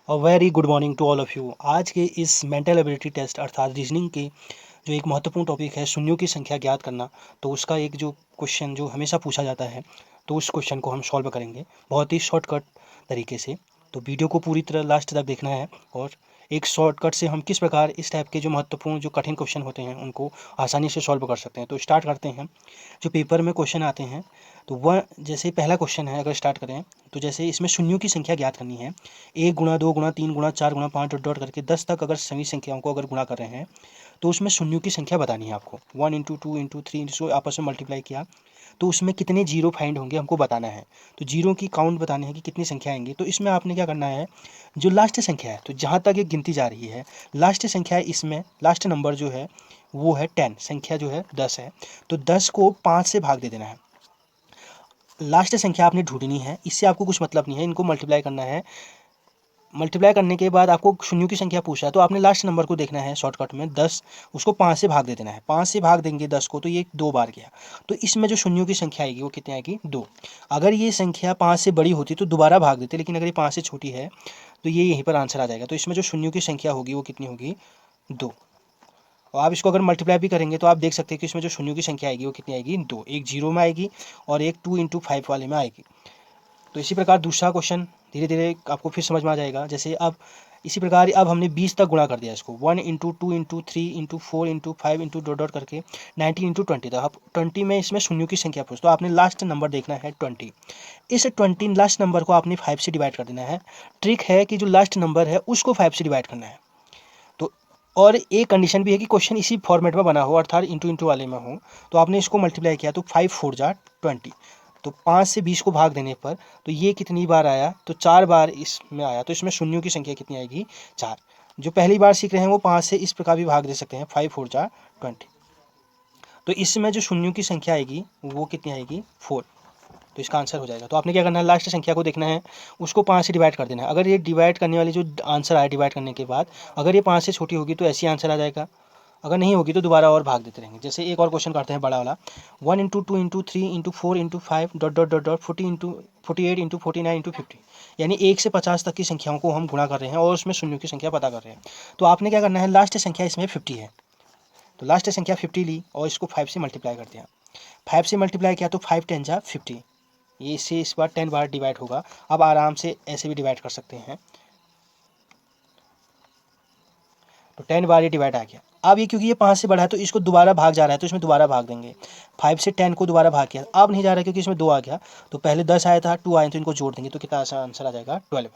Very good morning to all of you. आज के इस मेंटल एबिलिटी टेस्ट अर्थात रीजनिंग के जो एक महत्वपूर्ण टॉपिक है शून्यों की संख्या ज्ञात करना, तो उसका एक जो क्वेश्चन जो हमेशा पूछा जाता है, तो उस क्वेश्चन को हम सॉल्व करेंगे बहुत ही शॉर्टकट तरीके से। तो वीडियो को पूरी तरह लास्ट तक देखना है और एक शॉर्टकट से हम किस प्रकार इस टाइप के जो महत्वपूर्ण जो कठिन क्वेश्चन होते हैं उनको आसानी से सॉल्व कर सकते हैं। तो स्टार्ट करते हैं। जो पेपर में क्वेश्चन आते हैं तो वह जैसे पहला क्वेश्चन है, अगर स्टार्ट करें तो जैसे इसमें शून्यों की संख्या ज्ञात करनी है। 1 गुणा 2 गुणा 3 गुणा 4 गुणा 5 डॉट डॉट करके 10 तक अगर सभी संख्याओं को अगर गुणा कर रहे हैं तो उसमें शून्यों की संख्या बतानी है आपको। 1 इंटू 2 इंटू 3 इंटू आपस में मल्टीप्लाई किया तो उसमें कितने जीरो फाइंड होंगे हमको बताना है। तो जीरो की काउंट बताने हैं कि कितनी संख्या आएंगी। तो इसमें आपने क्या करना है, जो लास्ट संख्या है तो जहाँ तक ये गिनती जा रही है लास्ट संख्या है, इसमें लास्ट नंबर जो है वो है 10, संख्या जो है 10 है। तो 10 को 5 से भाग दे देना है। लास्ट संख्या आपने ढूंढनी है, इससे आपको कुछ मतलब नहीं है, इनको मल्टीप्लाई करना है। मल्टीप्लाई करने के बाद आपको शून्यों की संख्या पूछा है तो आपने लास्ट नंबर को देखना है शॉर्टकट में 10, उसको 5 से भाग दे देना है। 5 से भाग देंगे 10 को तो ये 2 बार गया। तो इसमें जो शून्यों की संख्या आएगी वो कितनी आएगी, 2। अगर ये संख्या 5 से बड़ी होती तो दोबारा भाग देते, लेकिन अगर ये 5 से छोटी है तो ये यहीं पर आंसर आ जाएगा। तो इसमें जो शून्यों की संख्या होगी वो कितनी होगी, 2। और आप इसको अगर मल्टीप्लाई भी करेंगे तो आप देख सकते हैं कि इसमें जो शून्यों की संख्या आएगी वो कितनी आएगी, 2। एक जीरो में आएगी और एक 2 इंटू 5 वाले में आएगी। तो इसी प्रकार दूसरा क्वेश्चन धीरे धीरे आपको फिर समझ में आ जाएगा। जैसे अब इसी प्रकार अब हमने 20 तक गुणा कर दिया इसको, 1 into 2 into 3 into 4 into 5 into dot dot करके 19 इंटू 20 तक। अब 20 में इसमें शून्यों की संख्या पूछ, तो आपने लास्ट नंबर देखना है 20। इस 20 लास्ट नंबर को आपने 5 से डिवाइड कर देना है। ट्रिक है कि जो लास्ट नंबर है उसको 5 से डिवाइड करना है। तो और एक कंडीशन भी है कि क्वेश्चन इसी फॉर्मेट में बना हो अर्थात इंटू इंटू वाले में हो। तो आपने इसको मल्टीप्लाई किया तो 5 4 जा 20, तो 5 से 20 को भाग देने पर तो ये कितनी बार आया, तो 4 बार इसमें आया। तो इसमें शून्यों की संख्या कितनी आएगी, 4। जो पहली बार सीख रहे हैं वो 5 से इस प्रकार भी भाग दे सकते हैं, 5 4 जा 20। तो इसमें जो शून्यों की संख्या आएगी वो कितनी आएगी, 4। तो इसका आंसर हो जाएगा। तो आपने क्या करना है, लास्ट संख्या को देखना है, उसको 5 से डिवाइड कर देना है। अगर ये डिवाइड करने वाली जो आंसर आया डिवाइड करने के बाद अगर ये 5 से छोटी होगी तो ऐसी आंसर आ जाएगा, अगर नहीं होगी तो दोबारा और भाग देते रहेंगे। जैसे एक और क्वेश्चन करते हैं बड़ा वाला, 1 into 2 into 3 into 4 into 5 dot dot dot dot 40 into 48 into 49 into 50। यानी 1 से 50 तक की संख्याओं को हम गुणा कर रहे हैं और उसमें शून्यों की संख्या पता कर रहे हैं। तो आपने क्या करना है, लास्ट संख्या इसमें 50 है तो लास्ट संख्या 50 ली और इसको 5 से मल्टीप्लाई कर दिया। 5 से मल्टीप्लाई किया तो 5 10 जा 50, ये इससे इस बार 10 बार डिवाइड होगा। अब आराम से ऐसे भी डिवाइड कर सकते हैं, तो 10 बार ये डिवाइड आ गया। अब ये क्योंकि ये 5 से बड़ा है तो इसको दोबारा भाग जा रहा है तो इसमें दोबारा भाग देंगे। 5 से 10 को दोबारा भाग किया, अब नहीं जा रहा है क्योंकि इसमें 2 आ गया। तो पहले 10 आया था, 2 आए तो इनको जोड़ देंगे तो कितना आंसर आ जाएगा, 12।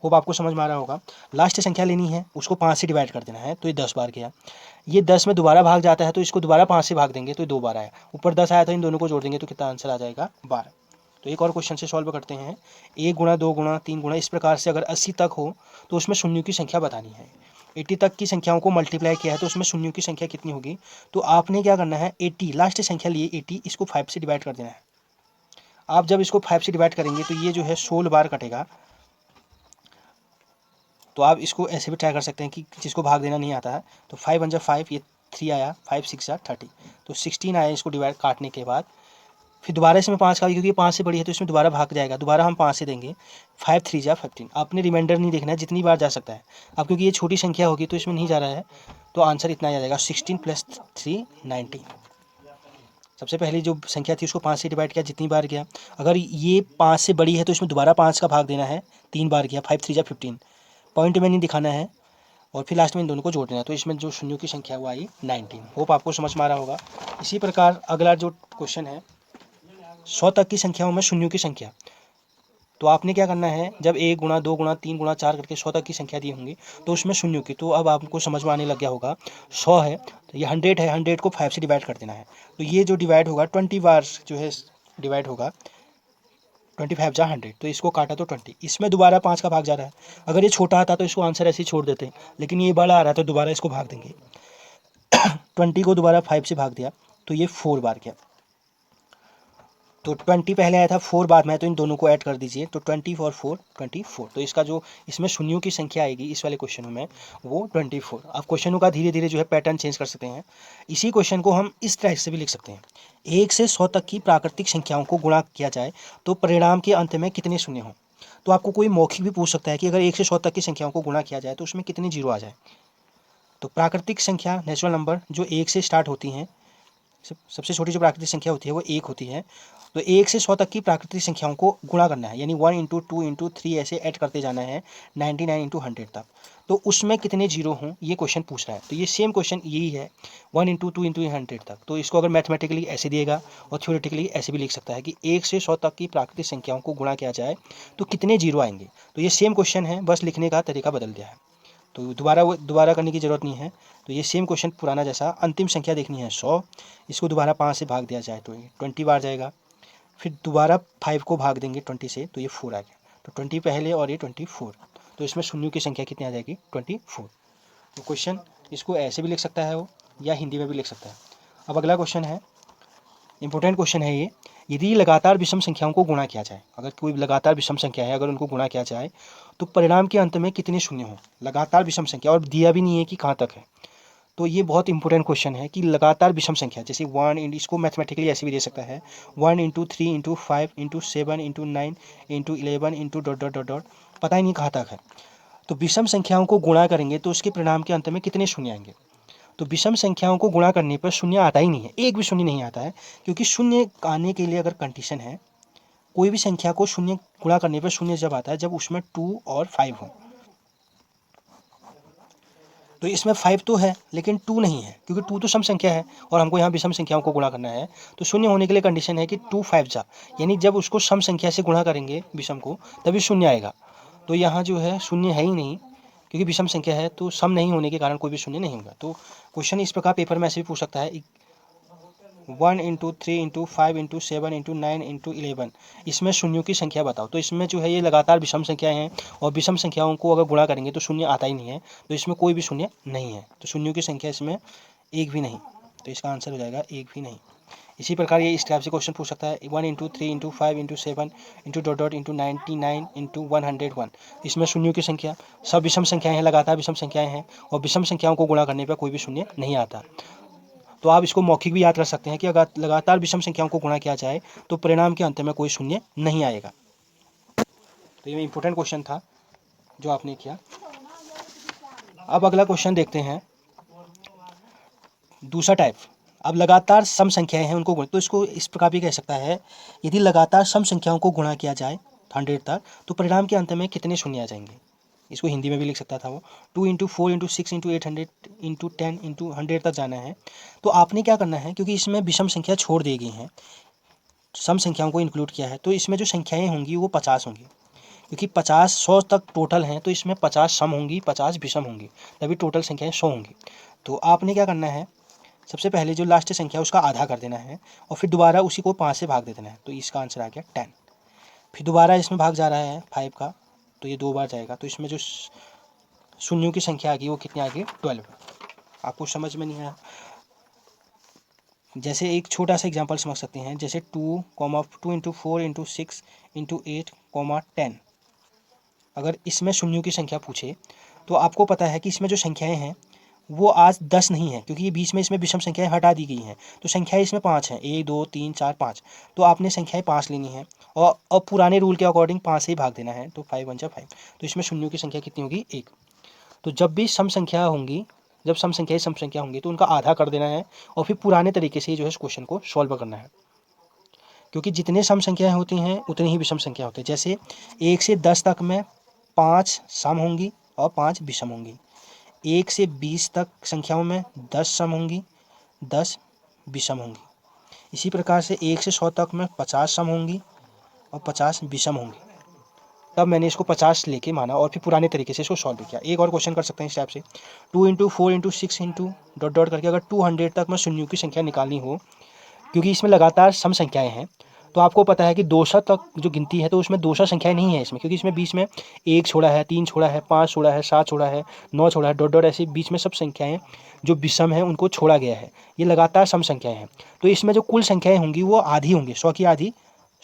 होप आपको समझ में आ रहा होगा। लास्ट संख्या लेनी है, उसको 5 से डिवाइड कर देना है तो ये 10 बार गया। ये 10 में दोबारा भाग जाता है तो इसको दोबारा 5 से भाग देंगे तो ये 2 बार आया। ऊपर 10 आया था, इन दोनों को जोड़ देंगे तो कितना आंसर आ जाएगा, 12। तो एक और क्वेश्चन से सॉल्व करते हैं। 1 गुणा 2 गुणा 3 गुणा इस प्रकार से अगर 80 तक हो तो उसमें शून्यों की संख्या बतानी है। 80 तक की संख्याओं को मल्टीप्लाई किया है तो उसमें शून्यों की संख्या कितनी होगी। तो आपने क्या करना है, 80 लास्ट संख्या लिए 80, इसको 5 से डिवाइड कर देना है। आप जब इसको 5 से डिवाइड करेंगे तो ये जो है 16 बार कटेगा। तो आप इसको ऐसे भी ट्राई कर सकते हैं कि जिसको भाग देना नहीं आता है तो 5 1 जा 5, ये 3 आया, 5 6 जा 30, तो 16 आया इसको डिवाइड काटने के बाद। फिर दोबारा इसमें 5 का, क्योंकि 5 से बड़ी है तो इसमें दोबारा भाग जाएगा, दोबारा हम 5 से देंगे। 5 3 जा 15। आपने रिमाइंडर नहीं देखना है, जितनी बार जा सकता है। अब क्योंकि ये छोटी संख्या होगी तो इसमें नहीं जा रहा है तो आंसर इतना आ जाएगा, 16 प्लस 3 19। सबसे पहली जो संख्या थी उसको 5 से डिवाइड किया, जितनी बार गया। अगर ये 5 से बड़ी है तो इसमें दोबारा 5 का भाग देना है, 3 बार गया, 5 3 जा 15। पॉइंट में नहीं दिखाना है और फिर लास्ट में इन दोनों को जोड़ देना है। तो इसमें जो शून्यों की संख्या वो आई 19। होप आपको समझ में आ रहा होगा। इसी प्रकार अगला जो क्वेश्चन है, 100 तक की संख्याओं में शून्यों की संख्या। तो आपने क्या करना है, जब 1 गुणा 2 गुणा 3 गुणा 4 करके 100 तक की संख्या दी होंगी तो उसमें शून्यों की, तो अब आपको समझ में आने लग गया होगा। 100 है तो ये 100 है, 100 को 5 से डिवाइड कर देना है। तो ये जो डिवाइड होगा 20 बार जो है डिवाइड होगा, 25 जा 100, तो इसको काटा तो 20, इसमें दोबारा 5 का भाग जा रहा है। अगर ये छोटा आता तो इसको आंसर ऐसे ही छोड़ देते, लेकिन ये बड़ा आ रहा है तो दोबारा इसको भाग देंगे। 20 को दोबारा 5 से भाग दिया तो ये 4 बार किया। तो 20 पहले आया था, 4 बाद में, तो इन दोनों को ऐड कर दीजिए तो 20 और 4 24। तो इसका जो इसमें शून्यों की संख्या आएगी इस वाले क्वेश्चनों में वो 24। आप क्वेश्चनों का धीरे धीरे जो है पैटर्न चेंज कर सकते हैं। इसी क्वेश्चन को हम इस तरह से भी लिख सकते हैं, 1 से 100 तक की प्राकृतिक संख्याओं को गुणा किया जाए तो परिणाम के अंत में कितने शून्य हों। तो आपको कोई मौखिक भी पूछ सकता है कि अगर 1 से 100 तक की संख्याओं को गुणा किया जाए तो उसमें कितने जीरो आ जाए। तो प्राकृतिक संख्या नेचुरल नंबर जो 1 से स्टार्ट होती हैं, सबसे छोटी जो प्राकृतिक संख्या होती है वो 1 होती है। तो 1 से 100 तक की प्राकृतिक संख्याओं को गुणा करना है, यानी 1 इंटू 2 इंटू 3 ऐसे ऐड करते जाना है 99 इंटू 100 तक। तो उसमें कितने जीरो हों ये क्वेश्चन पूछ रहा है। तो ये सेम क्वेश्चन यही है 1 इंटू 2 इंटू 100 तक। तो इसको अगर मैथमेटिकली ऐसे दिएगा और थ्योरेटिकली ऐसे भी लिख सकता है कि 1 से 100 तक की प्राकृतिक संख्याओं को गुणा किया जाए तो कितने जीरो आएंगे। तो ये सेम क्वेश्चन है, बस लिखने का तरीका बदल दिया है। तो दोबारा करने की ज़रूरत नहीं है। तो ये सेम क्वेश्चन पुराना जैसा, अंतिम संख्या देखनी है 100, इसको दोबारा 5 से भाग दिया जाए तो ये 20 बार जाएगा। फिर दोबारा 5 को भाग देंगे 20 से तो ये 4 आ गया। तो 20 पहले और ये 24। तो इसमें शून्यों की संख्या कितनी आ जाएगी 24। तो क्वेश्चन इसको ऐसे भी लिख सकता है वो, या हिंदी में भी लिख सकता है। अब अगला क्वेश्चन है, इंपॉर्टेंट क्वेश्चन है ये। यदि लगातार विषम संख्याओं को गुणा किया जाए, अगर कोई लगातार विषम संख्या है, अगर उनको गुणा किया जाए तो परिणाम के अंत में कितने शून्य हों। लगातार विषम संख्या, और दिया भी नहीं है कि कहाँ तक है। तो ये बहुत इंपॉर्टेंट क्वेश्चन है कि लगातार विषम संख्या, जैसे 1 इसको मैथमेटिकली ऐसे भी दे सकता है 1 into 3 into 5 into 7 into 9 into 11 into dot dot dot dot, पता ही नहीं कहाँ तक है। तो विषम संख्याओं को गुणा करेंगे तो उसके परिणाम के अंत में कितने शून्य आएंगे। तो विषम संख्याओं को गुणा करने पर शून्य आता ही नहीं है, एक भी शून्य नहीं आता है। क्योंकि शून्य आने के लिए अगर कंडीशन है, कोई भी संख्या को शून्य गुणा करने पर शून्य जब आता है जब उसमें 2 और 5 हो। तो इसमें 5 तो है लेकिन 2 नहीं है, क्योंकि 2 तो सम संख्या है और हमको यहाँ विषम संख्याओं को गुणा करना है। तो शून्य होने के लिए कंडीशन है कि 2 5 जा, यानी जब उसको सम संख्या से गुणा करेंगे विषम को तभी शून्य आएगा। तो यहाँ जो है शून्य है ही नहीं, क्योंकि विषम संख्या है तो सम नहीं होने के कारण कोई भी शून्य नहीं होगा। तो क्वेश्चन इस प्रकार पेपर में ऐसे भी पूछ सकता है 1 into 3 into 5 into 7 into 9 into 11, इसमें शून्यों की संख्या बताओ। तो इसमें जो है ये लगातार विषम संख्याएं हैं और विषम संख्याओं को अगर गुणा करेंगे तो शून्य आता ही नहीं है। तो इसमें कोई भी शून्य नहीं है, तो शून्यों की संख्या इसमें एक भी नहीं। तो इसका आंसर हो जाएगा एक भी नहीं। इसी प्रकार ये इस टाइप से क्वेश्चन पूछ सकता है 1 into 3 into 5 into 7 into dot dot into 99 into 101, इसमें शून्यों की संख्या, सब विषम संख्याएं हैं, लगातार विषम संख्याएं हैं और विषम संख्याओं को गुणा करने पर कोई भी शून्य नहीं आता। तो आप इसको मौखिक भी याद रख सकते हैं कि अगर लगातार विषम संख्याओं को गुणा किया जाए तो परिणाम के अंत में कोई शून्य नहीं आएगा। तो ये इंपॉर्टेंट क्वेश्चन था जो आपने किया। अब अगला क्वेश्चन देखते हैं, दूसरा टाइप। अब लगातार सम संख्याएं हैं उनको तो इसको इस प्रकार भी कह सकता है, यदि लगातार सम संख्याओं को गुणा किया जाए 100 तक तो परिणाम के अंत में कितने शून्य आ जाएंगे। इसको हिंदी में भी लिख सकता था वो 2 into 4 into 6 into 800 into 10 into 100 तक जाना है। तो आपने क्या करना है, क्योंकि इसमें विषम संख्या छोड़ दी गई हैं, सम संख्याओं को इंक्लूड किया है, तो इसमें जो संख्याएं होंगी वो 50 होंगी। क्योंकि 50 100 तक टोटल हैं तो इसमें 50 सम होंगी 50 विषम होंगी, तभी टोटल संख्याएं 100 होंगी। तो आपने क्या करना है, सबसे पहले जो लास्ट संख्या उसका आधा कर देना है और फिर दोबारा उसी को 5 से भाग दे देना है। तो इसका आंसर आ गया 10। फिर दोबारा इसमें भाग जा रहा है 5 का, तो ये 2 बार जाएगा। तो इसमें जो शून्यों की संख्या आ गई वो कितनी आ गई 12। आपको समझ में नहीं आया, जैसे एक छोटा सा एग्जांपल समझ सकते हैं, जैसे 2 इंटू 4 इंटू 6 इंटू 8 10। अगर इसमें शून्यों की संख्या पूछे तो आपको पता है कि इसमें जो संख्याएं हैं वो आज 10 नहीं है, क्योंकि ये बीच में इसमें विषम संख्याएं हटा दी गई हैं। तो संख्याएं इसमें 5 हैं, 1 2 3 4 5। तो आपने संख्याएं 5 लेनी है और अब पुराने रूल के अकॉर्डिंग 5 से ही भाग देना है। तो 5 1 जा 5। तो इसमें शून्यों की संख्या कितनी होगी 1। तो जब भी सम संख्या होंगी, जब सम संख्या होंगी तो उनका आधा कर देना है और फिर पुराने तरीके से जो है इस क्वेश्चन को सॉल्व करना है। क्योंकि जितने सम संख्याएं होती हैं उतनी ही विषम संख्या होती है। जैसे 1 से 10 तक में 5 सम होंगी और 5 विषम होंगी। 1 से 20 तक संख्याओं में 10 सम होंगी 10 विषम होंगी। इसी प्रकार से 1 से 100 तक में 50 सम होंगी और 50 विषम होंगी। तब मैंने इसको 50 लेके माना और फिर पुराने तरीके से इसको सॉल्व किया। एक और क्वेश्चन कर सकते हैं इस टाइप से 2 into 4 into 6 into dot dot करके, अगर 200 तक में शून्यों की संख्या निकालनी हो, क्योंकि इसमें लगातार सम संख्याएं हैं। तो आपको पता है कि 200 तक जो गिनती है तो उसमें 200 संख्याएं नहीं है इसमें, क्योंकि इसमें बीच में 1 छोड़ा है, 3 छोड़ा है, 5 छोड़ा है, 7 छोड़ा है, 9 छोड़ा है, डॉट डॉट ऐसे बीच में सब संख्याएं जो विषम है उनको छोड़ा गया है। ये लगातार सम संख्याएं हैं। तो इसमें जो कुल संख्याएं होंगी वो आधी होंगी, 100 की आधी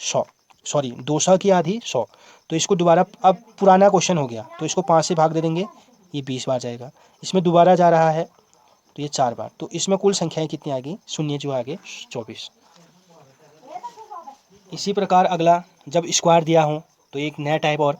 200 की आधी 100। तो इसको दोबारा, अब पुराना क्वेश्चन हो गया तो इसको 5 से भाग दे देंगे, ये 20 बार जाएगा। इसमें दोबारा जा रहा है तो ये 4 बार। तो इसमें कुल संख्याएं कितनी आ गई, शून्य जो आ गए 24। इसी प्रकार अगला, जब स्क्वायर दिया हो तो एक नया टाइप और,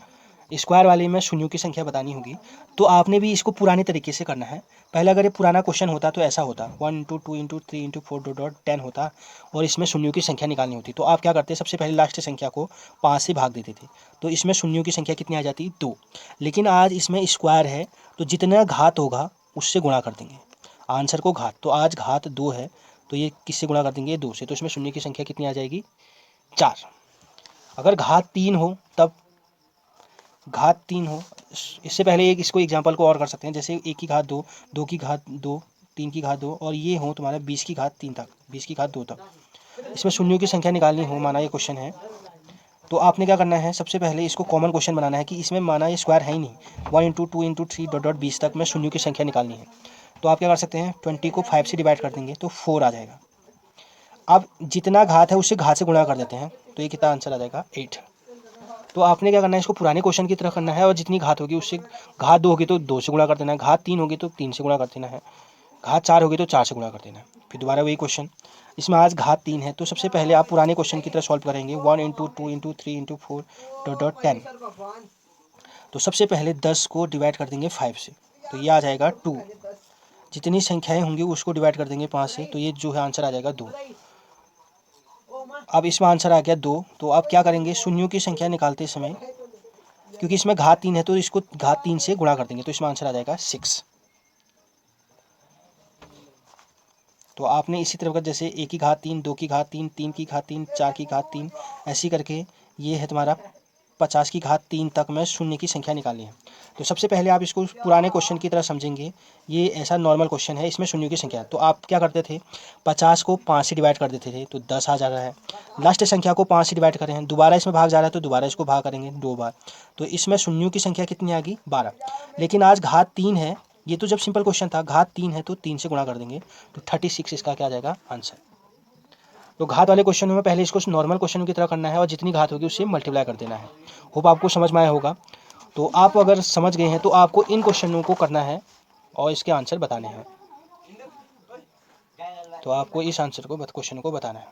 स्क्वायर वाले में शून्यों की संख्या बतानी होगी। तो आपने भी इसको पुराने तरीके से करना है। पहले अगर ये पुराना क्वेश्चन होता तो ऐसा होता 1 into 2 into 3 into 4 dot dot 10 होता और इसमें शून्यों की संख्या निकालनी होती। तो आप क्या करते, सबसे पहले लास्ट संख्या को 5 से भाग देते थे, तो इसमें शून्यों की संख्या कितनी आ जाती, 2। लेकिन आज इसमें स्क्वायर है तो जितना घात होगा उससे गुणा कर देंगे आंसर को। घात तो आज घात 2 है तो ये किससे गुणा कर देंगे, 2 से। तो इसमें शून्य की संख्या कितनी आ जाएगी, 4। अगर घात 3 हो तब घात 3 हो, इससे पहले एक इसको एग्जांपल को और कर सकते हैं। जैसे 1 की घात 2, 2 की घात 2, 3 की घात 2 और ये हो तुम्हारा 20 की घात 3 तक, 20 की घात 2 तक। इसमें शून्यों की संख्या निकालनी हो, माना ये क्वेश्चन है, तो आपने क्या करना है, सबसे पहले इसको कॉमन क्वेश्चन बनाना है कि इसमें माना ये स्क्वायर है ही नहीं। 1 इंटू 2 इंटू 3 डॉट डॉट 20 तक में शून्यों की संख्या निकालनी है। तो आप क्या कर सकते हैं, 20 को 5 से डिवाइड कर देंगे तो 4 आ जाएगा। अब जितना घात है उससे घात से गुणा कर देते हैं तो ये कितना आंसर आ जाएगा, 8। तो आपने क्या करना है, इसको पुराने क्वेश्चन की तरह करना है और जितनी घात होगी उससे, घात 2 होगी तो 2 से गुणा कर देना है, घात 3 होगी तो 3 से गुणा कर देना है, घात 4 होगी तो 4 से गुणा कर देना है। फिर दोबारा वही क्वेश्चन, इसमें आज घात 3 है तो सबसे पहले आप पुराने क्वेश्चन की तरह सॉल्व करेंगे। 1 into 2 into 3 into 4 dot dot 10। तो सबसे पहले 10 को डिवाइड कर देंगे 5 से तो ये आ जाएगा 2। जितनी संख्याएं होंगी उसको डिवाइड कर देंगे 5 से तो ये जो है आंसर आ जाएगा 2। अब इसमें आंसर आ गया 2। तो आप क्या करेंगे, शून्यों की संख्या निकालते समय, क्योंकि इसमें घात 3 है तो इसको घात 3 से गुणा कर देंगे तो इसमें आंसर आ जाएगा 6। तो आपने इसी तरह का, जैसे 1 की घात 3, 2 की घात 3, 3 की घात 3, 4 की घात 3, ऐसी करके ये है तुम्हारा 50 की घात 3 तक में शून्य की संख्या निकालनी है। तो सबसे पहले आप इसको पुराने क्वेश्चन की तरह समझेंगे। ये ऐसा नॉर्मल क्वेश्चन है, इसमें शून्यों की संख्या है। तो आप क्या करते थे, 50 को 5 से डिवाइड कर देते थे तो 10 आ जा रहा है। लास्ट संख्या को 5 से डिवाइड कर रहे हैं, दोबारा इसमें भाग जा रहा है तो दोबारा इसको भाग करेंगे 2 बार, तो इसमें शून्यों की संख्या कितनी आ गई, 12। लेकिन आज घात 3 है, ये तो जब सिंपल क्वेश्चन था, घात 3 है तो 3 से गुणा कर देंगे तो 36 इसका क्या आ जाएगा आंसर। तो घात वाले क्वेश्चन में पहले इसको नॉर्मल क्वेश्चन की तरह करना है और जितनी घात होगी उससे मल्टीप्लाई कर देना है। होप आपको समझ में आया होगा। तो आप अगर समझ गए हैं तो आपको इन क्वेश्चनों को करना है और इसके आंसर बताने हैं। तो आपको इस आंसर को क्वेश्चन को बताना है।